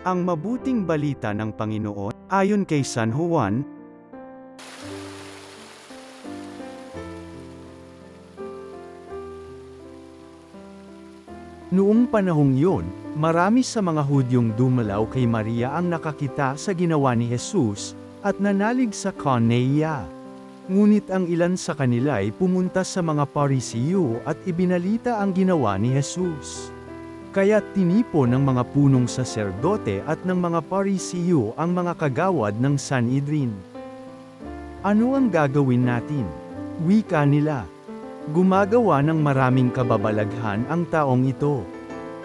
Ang mabuting balita ng Panginoon, ayon kay San Juan. Noong panahong yun, marami sa mga Hudyong dumalaw kay Maria ang nakakita sa ginawa ni Jesus, at nanalig sa kanya. Ngunit ang ilan sa kanila ay pumunta sa mga Parisiyo at ibinalita ang ginawa ni Jesus. Kaya tinipon ng mga punong saserdote at ng mga Parisiyo ang mga kagawad ng Sanhedrin. Ano ang gagawin natin? Wika nila. Gumagawa ng maraming kababalaghan ang taong ito.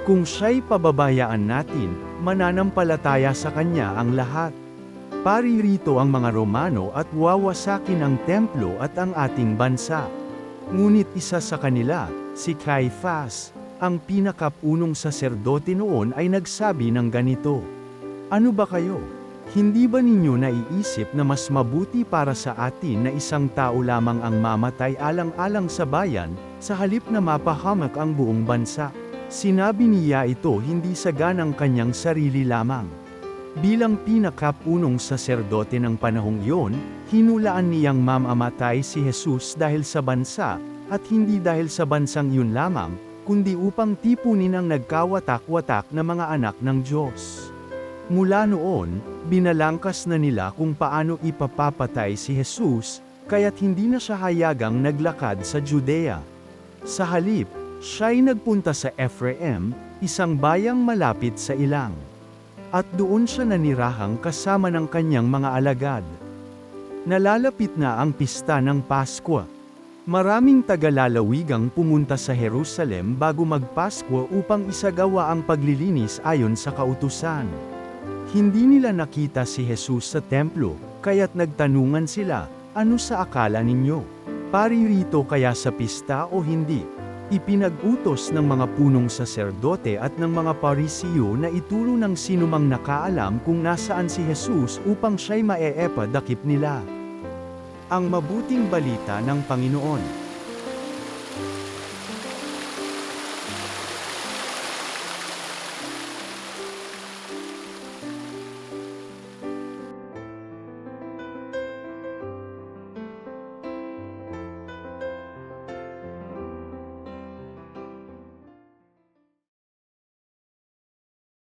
Kung siya'y pababayaan natin, mananampalataya sa kanya ang lahat. Paririto ang mga Romano at wawasakin ang templo at ang ating bansa. Ngunit isa sa kanila, si Caifás, ang pinakapunong saserdote noon ay nagsabi ng ganito. Ano ba kayo? Hindi ba ninyo naiisip na mas mabuti para sa atin na isang tao lamang ang mamatay alang-alang sa bayan, sa halip na mapahamak ang buong bansa? Sinabi niya ito hindi sa ganang kanyang sarili lamang. Bilang pinakapunong saserdote ng panahong iyon, hinulaan niyang mamamatay si Jesus dahil sa bansa, at hindi dahil sa bansang iyon lamang, kundi upang tipunin ang nagkawatak-watak na mga anak ng Diyos. Mula noon, binalangkas na nila kung paano ipapapatay si Jesus, kaya't hindi na siya hayagang naglakad sa Judea. Sa halip, siya'y nagpunta sa Ephraim, isang bayang malapit sa ilang. At doon siya nanirahang kasama ng kanyang mga alagad. Nalalapit na ang pista ng Paskwa. Maraming tagalalawigang pumunta sa Jerusalem bago magpaskwa upang isagawa ang paglilinis ayon sa kautusan. Hindi nila nakita si Jesus sa templo, kaya't nagtanungan sila, ano sa akala ninyo? Paririto kaya sa pista o hindi? Ipinag-utos ng mga punong saserdote at ng mga Parisiyo na ituro ng sinumang nakaalam kung nasaan si Jesus upang siya'y maeepadakip nila. Ang mabuting balita ng Panginoon.